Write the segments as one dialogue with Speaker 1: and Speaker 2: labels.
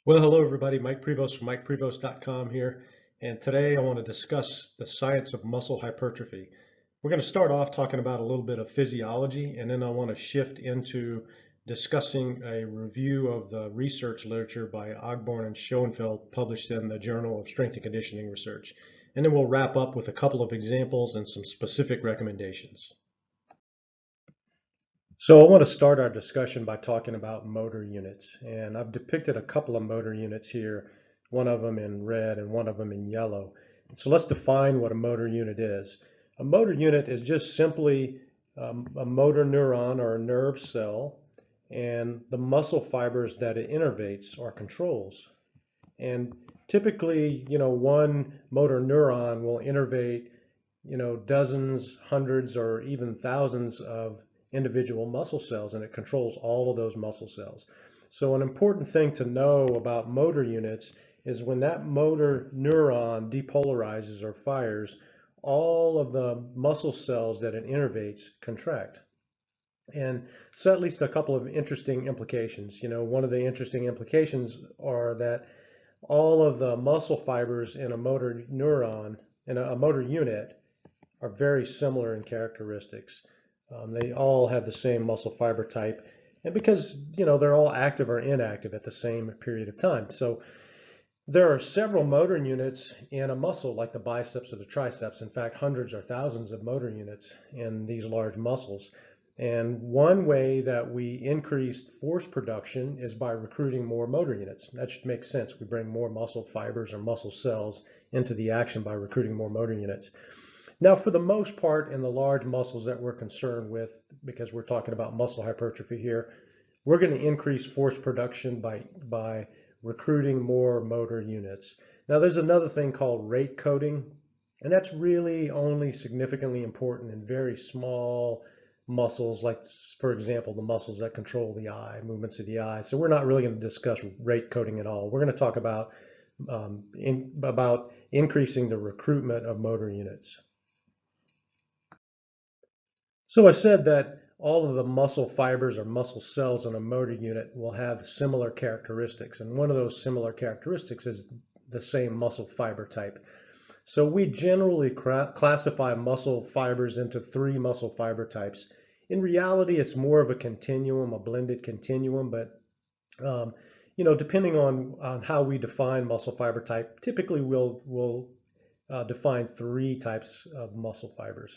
Speaker 1: Well, hello everybody. Mike Prevost from MikePrevost.com here, and today I want to discuss the science of muscle hypertrophy. We're going to start off talking about a little bit of physiology, and then I want to shift into discussing a review of the research literature by Ogborn and Schoenfeld published in the Journal of Strength and Conditioning Research. And then we'll wrap up with a couple of examples and some specific recommendations. So I want to start our discussion by talking about motor units, and I've depicted a couple of motor units here, one of them in red and one of them in yellow. So let's define what a motor unit is. A motor unit is just simply a motor neuron or a nerve cell and the muscle fibers that it innervates or controls. And typically, one motor neuron will innervate dozens, hundreds, or even thousands of individual muscle cells, and it controls all of those muscle cells. So an important thing to know about motor units is when that motor neuron depolarizes or fires, all of the muscle cells that it innervates contract. And so at least a couple of interesting implications. One of the interesting implications are that all of the muscle fibers in a motor neuron, in a motor unit, are very similar in characteristics. They all have the same muscle fiber type, and because they're all active or inactive at the same period of time. So there are several motor units in a muscle, like the biceps or the triceps. In fact, hundreds or thousands of motor units in these large muscles. And one way that we increase force production is by recruiting more motor units. That should make sense. We bring more muscle fibers or muscle cells into the action by recruiting more motor units. Now, for the most part, in the large muscles that we're concerned with, because we're talking about muscle hypertrophy here, we're going to increase force production by recruiting more motor units. Now, there's another thing called rate coding, and that's really only significantly important in very small muscles, like, for example, the muscles that control the eye, movements of the eye. So we're not really going to discuss rate coding at all. We're going to talk about increasing the recruitment of motor units. So I said that all of the muscle fibers or muscle cells in a motor unit will have similar characteristics, and one of those similar characteristics is the same muscle fiber type. So we generally classify muscle fibers into three muscle fiber types. In reality, it's more of a continuum, a blended continuum, but depending on how we define muscle fiber type, typically we'll define three types of muscle fibers.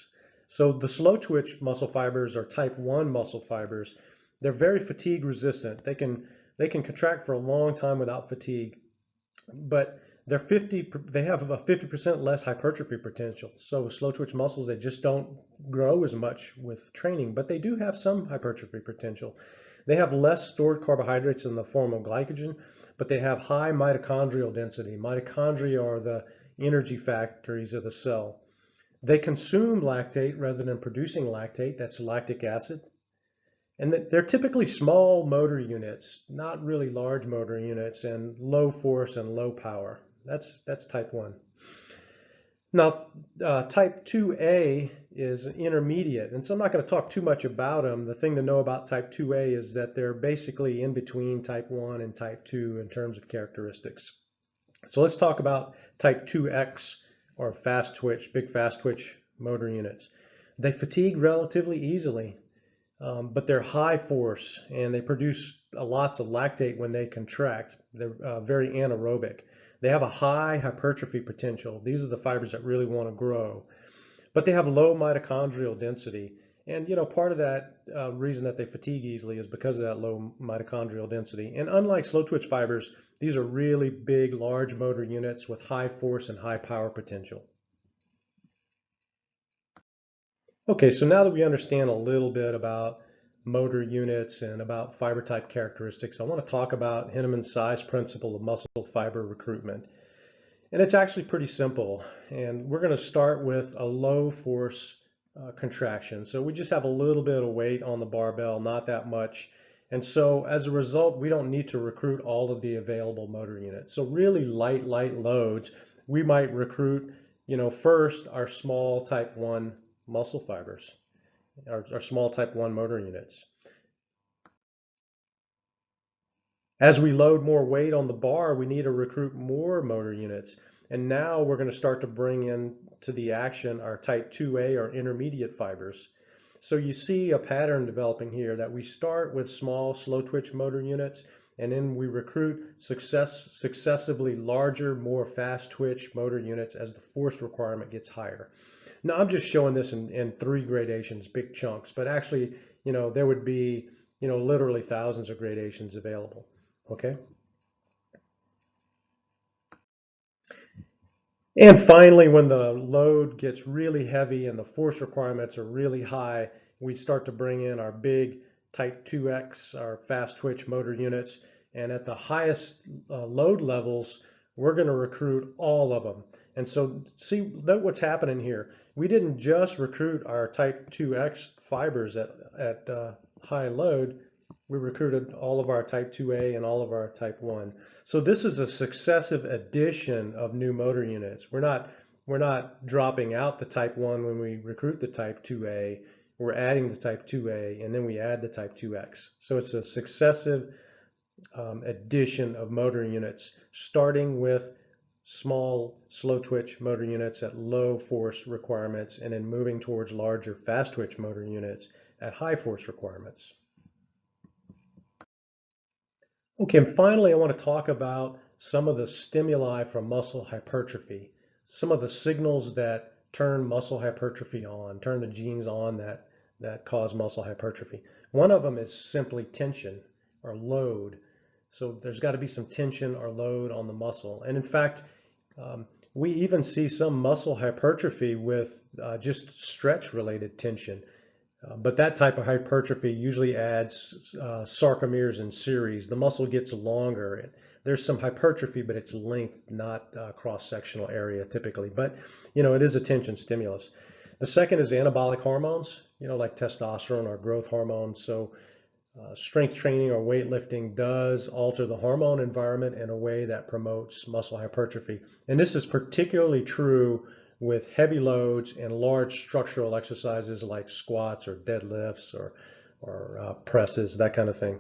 Speaker 1: So the slow twitch muscle fibers are type 1 muscle fibers. They're very fatigue resistant. They can contract for a long time without fatigue, but they have a 50% less hypertrophy potential. So slow twitch muscles, they just don't grow as much with training, but they do have some hypertrophy potential. They have less stored carbohydrates in the form of glycogen, but they have high mitochondrial density. Mitochondria are the energy factories of the cell. They consume lactate rather than producing lactate, that's lactic acid. And they're typically small motor units, not really large motor units, and low force and low power. That's type 1. Now, type 2A is intermediate, and so I'm not going to talk too much about them. The thing to know about type 2A is that they're basically in between type 1 and type 2 in terms of characteristics. So let's talk about type 2X, or fast twitch, big fast twitch motor units. They fatigue relatively easily, but they're high force and they produce lots of lactate when they contract. They're very anaerobic. They have a high hypertrophy potential. These are the fibers that really want to grow, but they have low mitochondrial density. And part of that reason that they fatigue easily is because of that low mitochondrial density. And unlike slow twitch fibers, these are really big, large motor units with high force and high power potential. Okay, so now that we understand a little bit about motor units and about fiber type characteristics, I want to talk about Entenmann's size principle of muscle fiber recruitment. And it's actually pretty simple. And we're going to start with a low force contraction. So we just have a little bit of weight on the barbell, not that much. And so as a result, we don't need to recruit all of the available motor units. So really light loads, we might recruit, first our small type 1 muscle fibers, our small type 1 motor units. As we load more weight on the bar, we need to recruit more motor units. And now we're going to start to bring in to the action our type 2A or intermediate fibers. So you see a pattern developing here that we start with small, slow twitch motor units, and then we recruit successively larger, more fast twitch motor units as the force requirement gets higher. Now I'm just showing this in three gradations, big chunks, but actually, there would be, literally thousands of gradations available. Okay. And finally, when the load gets really heavy and the force requirements are really high, we start to bring in our big Type 2X, our fast twitch motor units. And at the highest load levels, we're going to recruit all of them. And so note what's happening here. We didn't just recruit our Type 2X fibers at high load. We recruited all of our Type 2A and all of our Type 1. So this is a successive addition of new motor units. We're not dropping out the Type 1 when we recruit the Type 2A. We're adding the Type 2A, and then we add the Type 2X. So it's a successive addition of motor units, starting with small, slow twitch motor units at low force requirements, and then moving towards larger, fast twitch motor units at high force requirements. Okay, and finally, I want to talk about some of the stimuli from muscle hypertrophy, some of the signals that turn muscle hypertrophy on, turn the genes on that cause muscle hypertrophy. One of them is simply tension or load. So there's got to be some tension or load on the muscle. And in fact, we even see some muscle hypertrophy with just stretch-related tension. But that type of hypertrophy usually adds sarcomeres in series. The muscle gets longer. There's some hypertrophy, but it's length, not cross-sectional area typically. But, it is a tension stimulus. The second is anabolic hormones, like testosterone or growth hormones. So strength training or weightlifting does alter the hormone environment in a way that promotes muscle hypertrophy. And this is particularly true with heavy loads and large structural exercises like squats or deadlifts or presses, that kind of thing.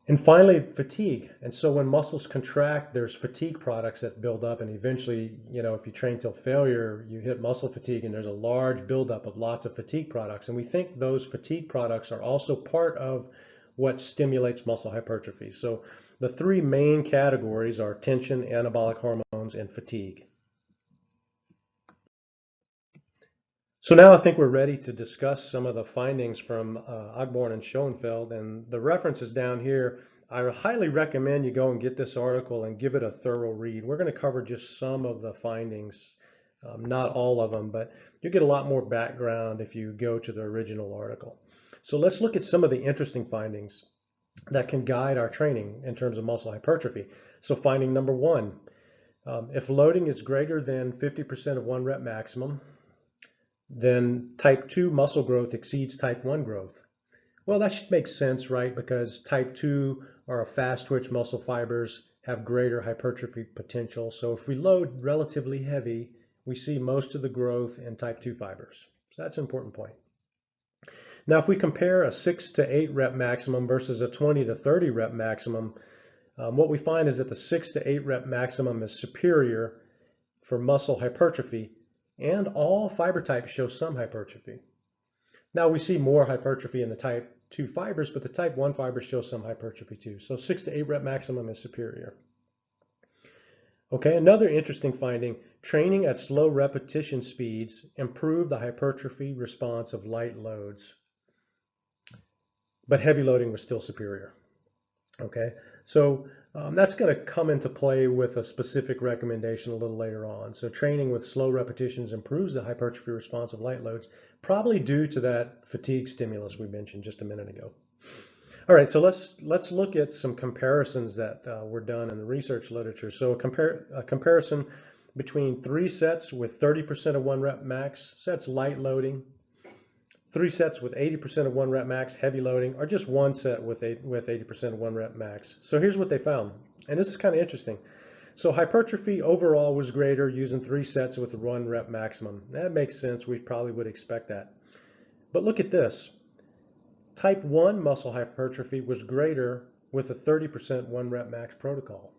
Speaker 1: And finally, fatigue. And so when muscles contract, there's fatigue products that build up, and eventually, if you train till failure, you hit muscle fatigue, and there's a large buildup of lots of fatigue products. And we think those fatigue products are also part of what stimulates muscle hypertrophy. So the three main categories are tension, anabolic hormones, and fatigue. So now I think we're ready to discuss some of the findings from Ogborn and Schoenfeld, and the reference is down here. I highly recommend you go and get this article and give it a thorough read. We're going to cover just some of the findings, not all of them, but you get a lot more background if you go to the original article. So let's look at some of the interesting findings that can guide our training in terms of muscle hypertrophy. So finding number one, if loading is greater than 50% of 1 rep maximum, then type 2 muscle growth exceeds type 1 growth. Well, that should make sense, right? Because type 2 or fast twitch muscle fibers have greater hypertrophy potential. So if we load relatively heavy, we see most of the growth in type 2 fibers. So that's an important point. Now, if we compare a 6 to 8 rep maximum versus a 20 to 30 rep maximum, what we find is that the 6 to 8 rep maximum is superior for muscle hypertrophy, and all fiber types show some hypertrophy. Now we see more hypertrophy in the type 2 fibers, but the type 1 fibers show some hypertrophy too. So 6 to 8 rep maximum is superior. Okay, another interesting finding, training at slow repetition speeds improved the hypertrophy response of light loads, but heavy loading was still superior. Okay, so that's going to come into play with a specific recommendation a little later on. So training with slow repetitions improves the hypertrophy response of light loads, probably due to that fatigue stimulus we mentioned just a minute ago. All right, so let's look at some comparisons that were done in the research literature. So a comparison between 3 sets with 30% of 1 rep max, so that's light loading, 3 sets with 80% of 1 rep max, heavy loading, or just 1 set with 80% of 1 rep max. So here's what they found, and this is kind of interesting. So hypertrophy overall was greater using 3 sets with 1 rep maximum. That makes sense. We probably would expect that. But look at this. Type 1 muscle hypertrophy was greater with a 30% 1 rep max protocol.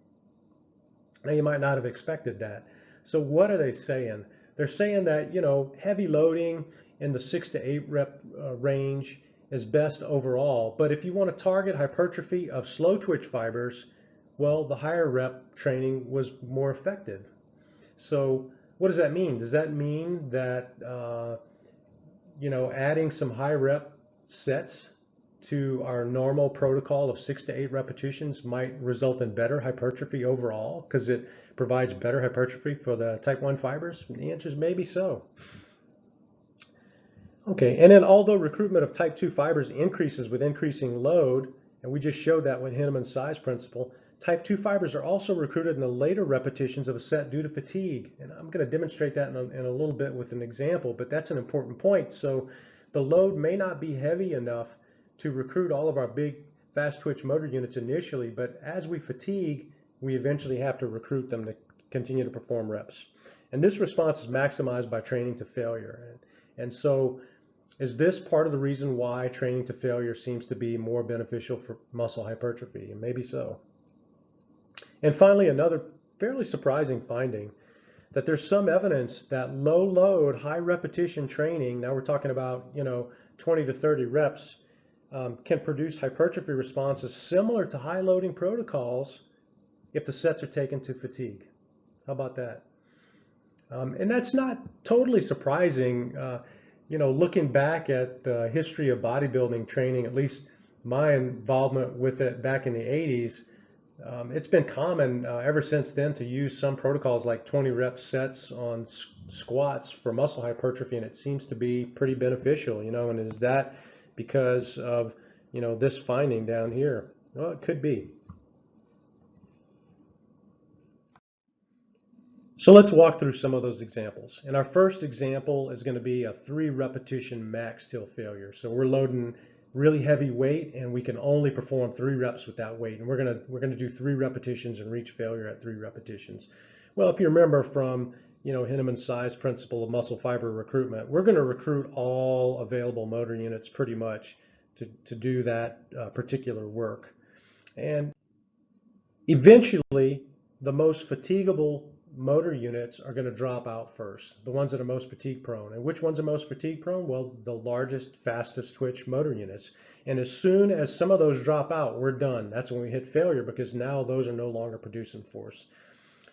Speaker 1: Now you might not have expected that. So what are they saying? They're saying that, heavy loading in the 6 to 8 rep range is best overall. But if you want to target hypertrophy of slow twitch fibers, well, the higher rep training was more effective. So what does that mean? Does that mean that, adding some high rep sets to our normal protocol of 6 to 8 repetitions might result in better hypertrophy overall because it provides better hypertrophy for the type 1 fibers? And the answer is maybe so. Okay, and then although recruitment of type 2 fibers increases with increasing load, and we just showed that with Entenmann's size principle, type 2 fibers are also recruited in the later repetitions of a set due to fatigue. And I'm going to demonstrate that in a little bit with an example, but that's an important point. So the load may not be heavy enough to recruit all of our big fast twitch motor units initially, but as we fatigue, we eventually have to recruit them to continue to perform reps. And this response is maximized by training to failure. And so is this part of the reason why training to failure seems to be more beneficial for muscle hypertrophy? And maybe so. And finally, another fairly surprising finding, that there's some evidence that low load, high repetition training, now we're talking about 20 to 30 reps, can produce hypertrophy responses similar to high loading protocols if the sets are taken to fatigue. How about that? And that's not totally surprising. Looking back at the history of bodybuilding training, at least my involvement with it back in the 80s, it's been common ever since then to use some protocols like 20 rep sets on squats for muscle hypertrophy, and it seems to be pretty beneficial, and is that because of, this finding down here? Well, it could be. So let's walk through some of those examples. And our first example is going to be a 3 repetition max till failure. So we're loading really heavy weight and we can only perform 3 reps with that weight. And we're going to do 3 repetitions and reach failure at 3 repetitions. Well, if you remember from, Entenmann's size principle of muscle fiber recruitment, we're going to recruit all available motor units pretty much to do that particular work. And eventually, the most fatigable motor units are going to drop out first, the ones that are most fatigue prone. And which ones are most fatigue prone? Well, the largest, fastest twitch motor units. And as soon as some of those drop out, we're done. That's when we hit failure, because now those are no longer producing force.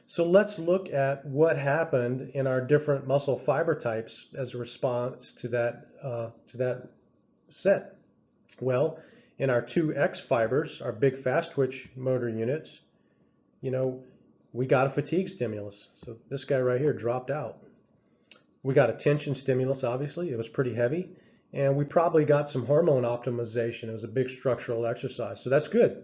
Speaker 1: So let's look at what happened in our different muscle fiber types as a response to that set. Well, in our 2X fibers, our big fast twitch motor units, we got a fatigue stimulus. So this guy right here dropped out. We got a tension stimulus, obviously. It was pretty heavy. And we probably got some hormone optimization. It was a big structural exercise. So that's good.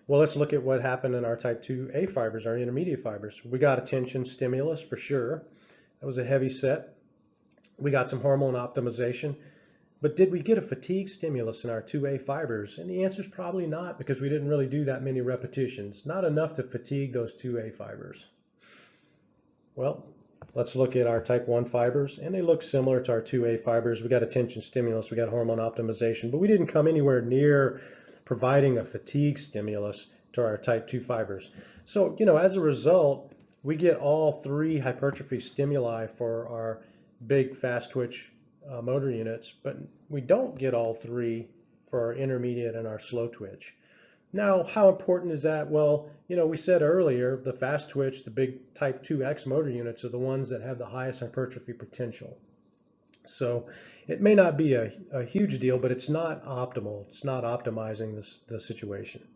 Speaker 1: Well, let's look at what happened in our type 2A fibers, our intermediate fibers. We got a tension stimulus for sure. That was a heavy set. We got some hormone optimization. But did we get a fatigue stimulus in our 2A fibers? And the answer is probably not, because we didn't really do that many repetitions. Not enough to fatigue those 2A fibers. Well, let's look at our type 1 fibers, and they look similar to our 2A fibers. We got a tension stimulus, we got hormone optimization, but we didn't come anywhere near providing a fatigue stimulus to our type 2 fibers. So, as a result, we get all 3 hypertrophy stimuli for our big fast twitch motor units, but we don't get all 3 for our intermediate and our slow twitch. Now, how important is that? Well, we said earlier, the fast twitch, the big type 2X motor units are the ones that have the highest hypertrophy potential. So it may not be a huge deal, but it's not optimal. It's not optimizing the situation.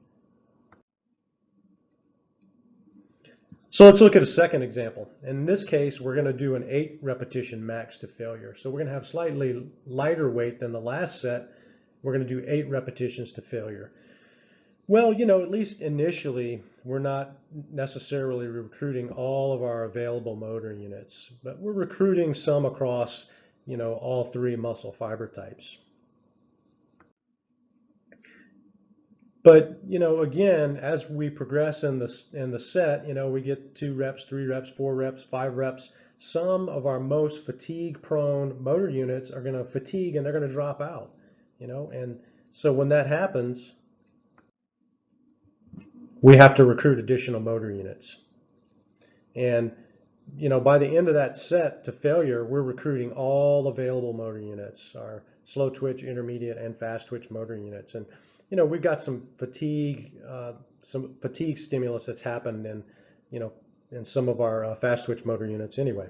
Speaker 1: So let's look at a second example. In this case, we're going to do an 8 repetition max to failure. So we're going to have slightly lighter weight than the last set. We're going to do 8 repetitions to failure. Well, at least initially, we're not necessarily recruiting all of our available motor units, but we're recruiting some across, all 3 muscle fiber types. But, again, as we progress in the set, we get 2 reps, 3 reps, 4 reps, 5 reps. Some of our most fatigue-prone motor units are going to fatigue and they're going to drop out, and so when that happens, we have to recruit additional motor units. And by the end of that set to failure, we're recruiting all available motor units, our slow twitch, intermediate, and fast twitch motor units. And we've got some fatigue stimulus that's happened in some of our fast twitch motor units anyway.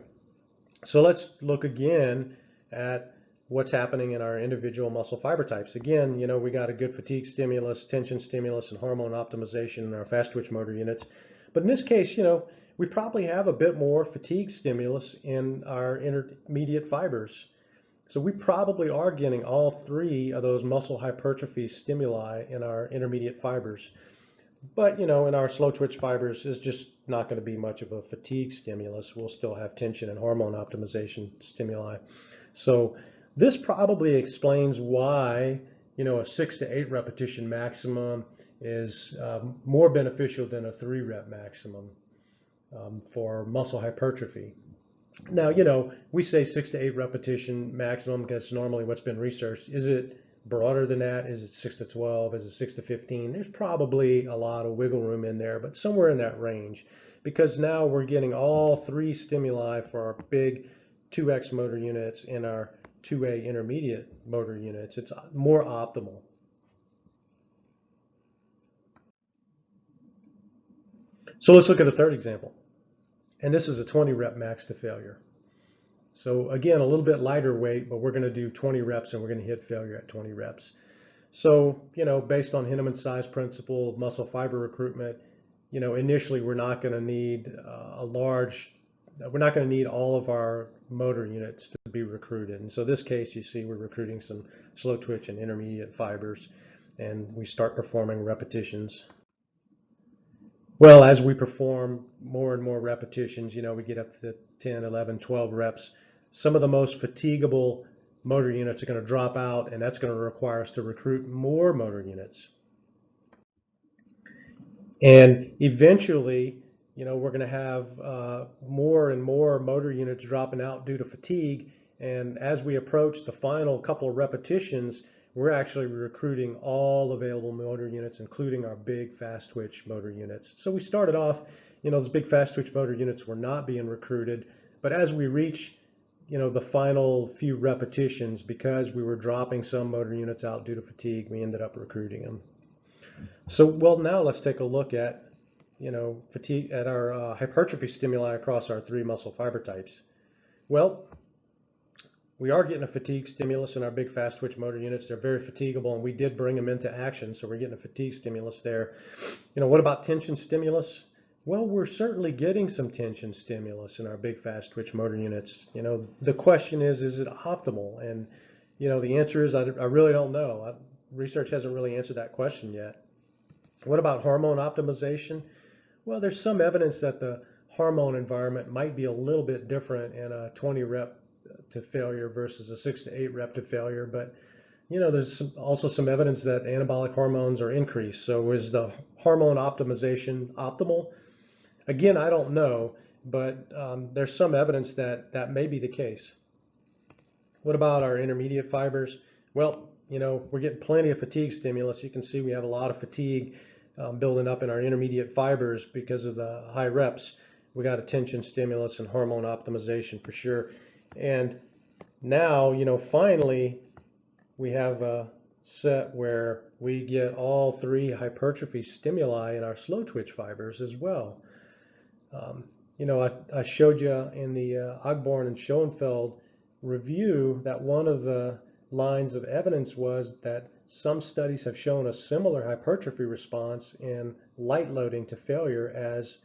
Speaker 1: So let's look again at what's happening in our individual muscle fiber types. Again, we got a good fatigue stimulus, tension stimulus, and hormone optimization in our fast twitch motor units. But in this case, we probably have a bit more fatigue stimulus in our intermediate fibers. So we probably are getting all three of those muscle hypertrophy stimuli in our intermediate fibers. But in our slow twitch fibers, it's just not going to be much of a fatigue stimulus. We'll still have tension and hormone optimization stimuli. So this probably explains why a 6 to 8 repetition maximum is more beneficial than a 3 rep maximum for muscle hypertrophy. Now, we say 6 to 8 repetition maximum because normally what's been researched. Is it broader than that? Is it 6 to 12? Is it 6 to 15? There's probably a lot of wiggle room in there, but somewhere in that range, because now we're getting all three stimuli for our big 2X motor units and our 2A intermediate motor units. It's more optimal. So let's look at a third example. And this is a 20 rep max to failure. So again, a little bit lighter weight, but we're going to do 20 reps and we're going to hit failure at 20 reps. So, based on Entenmann's size principle, muscle fiber recruitment, initially we're not going to need we're not going to need all of our motor units to be recruited. And so this case, you see we're recruiting some slow twitch and intermediate fibers, and we start performing repetitions. Well, as we perform more and more repetitions, we get up to 10, 11, 12 reps. Some of the most fatigable motor units are going to drop out, and that's going to require us to recruit more motor units. And eventually, we're going to have more and more motor units dropping out due to fatigue. And as we approach the final couple of repetitions, we're actually recruiting all available motor units, including our big fast twitch motor units. So we started off, those big fast twitch motor units were not being recruited, but as we reach, the final few repetitions, because we were dropping some motor units out due to fatigue, we ended up recruiting them. So, well, now let's take a look at, fatigue, at our hypertrophy stimuli across our three muscle fiber types. Well, we are getting a fatigue stimulus in our big fast twitch motor units. They're very fatigable, and we did bring them into action, so we're getting a fatigue stimulus there. What about tension stimulus? Well, we're certainly getting some tension stimulus in our big fast twitch motor units. The question is it optimal? And, the answer is I really don't know. Research hasn't really answered that question yet. What about hormone optimization? Well, there's some evidence that the hormone environment might be a little bit different in a 20 rep to failure versus a 6 to 8 rep to failure, but there's also some evidence that anabolic hormones are increased. So is the hormone optimization optimal? Again, I don't know, but there's some evidence that that may be the case. What about our intermediate fibers? Well, we're getting plenty of fatigue stimulus. You can see we have a lot of fatigue building up in our intermediate fibers because of the high reps. We got a tension stimulus and hormone optimization for sure. And now, finally, we have a set where we get all three hypertrophy stimuli in our slow twitch fibers as well. I showed you in the Ogborn and Schoenfeld review that one of the lines of evidence was that some studies have shown a similar hypertrophy response in light loading to failure as,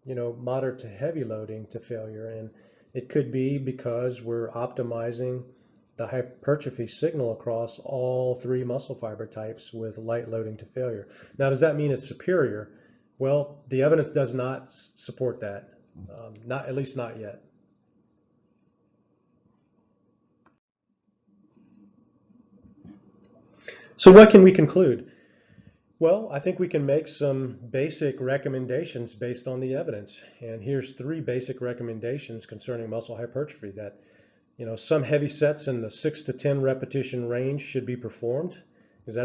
Speaker 1: moderate to heavy loading to failure. And it could be because we're optimizing the hypertrophy signal across all three muscle fiber types with light loading to failure. Now, does that mean it's superior? Well, the evidence does not support that, at least not yet. So what can we conclude? Well, I think we can make some basic recommendations based on the evidence. And here's 3 basic recommendations concerning muscle hypertrophy: that, some heavy sets in the 6 to 10 repetition range should be performed, because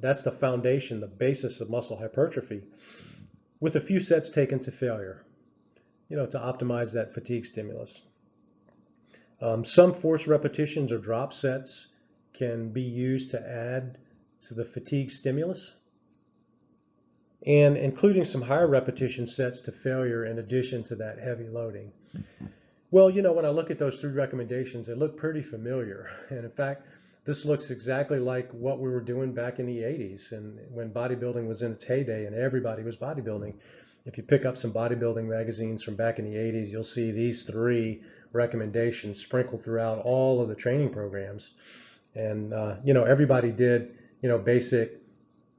Speaker 1: that's the foundation, the basis of muscle hypertrophy. with a few sets taken to failure, to optimize that fatigue stimulus. Some force repetitions or drop sets can be used to add to the fatigue stimulus, and including some higher repetition sets to failure in addition to that heavy loading. Well, when I look at those 3 recommendations, they look pretty familiar. And in fact, this looks exactly like what we were doing back in the 80s and when bodybuilding was in its heyday and everybody was bodybuilding. If you pick up some bodybuilding magazines from back in the 80s, you'll see these 3 recommendations sprinkled throughout all of the training programs. And, everybody did, basic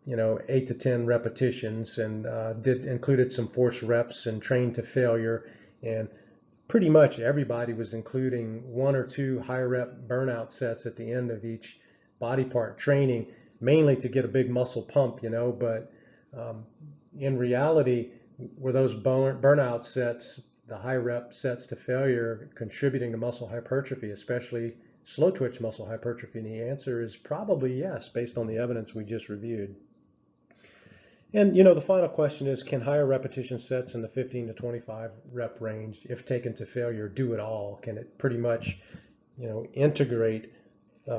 Speaker 1: 8 to 10 repetitions and included some force reps and trained to failure. And pretty much everybody was including 1 or 2 high rep burnout sets at the end of each body part training, mainly to get a big muscle pump, but in reality, were those burnout sets, the high rep sets to failure, contributing to muscle hypertrophy, especially slow twitch muscle hypertrophy? And the answer is probably yes, based on the evidence we just reviewed. And the final question is, can higher repetition sets in the 15 to 25 rep range, if taken to failure, do it all? Can it pretty much, integrate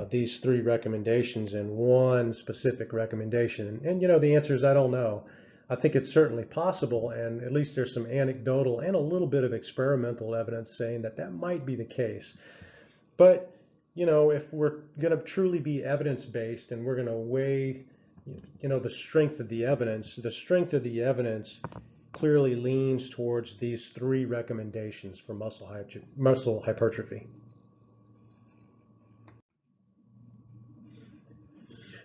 Speaker 1: these 3 recommendations in one specific recommendation? And the answer is I don't know. I think it's certainly possible, and at least there's some anecdotal and a little bit of experimental evidence saying that might be the case. But if we're going to truly be evidence-based and we're going to weigh the strength of the evidence clearly leans towards these 3 recommendations for muscle hypertrophy.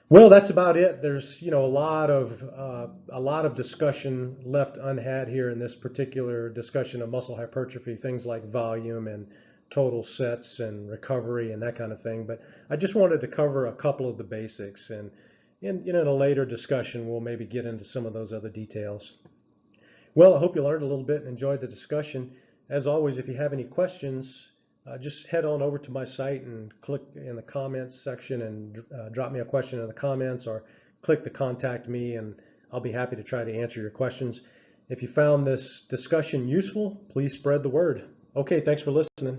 Speaker 1: Well, that's about it. There's a lot of discussion left unhad here in this particular discussion of muscle hypertrophy, things like volume and total sets and recovery and that kind of thing. But I just wanted to cover a couple of the basics, and in a later discussion, we'll maybe get into some of those other details. Well, I hope you learned a little bit and enjoyed the discussion. As always, if you have any questions, just head on over to my site and click in the comments section and drop me a question in the comments, or click the contact me, and I'll be happy to try to answer your questions. If you found this discussion useful, please spread the word. Okay, thanks for listening.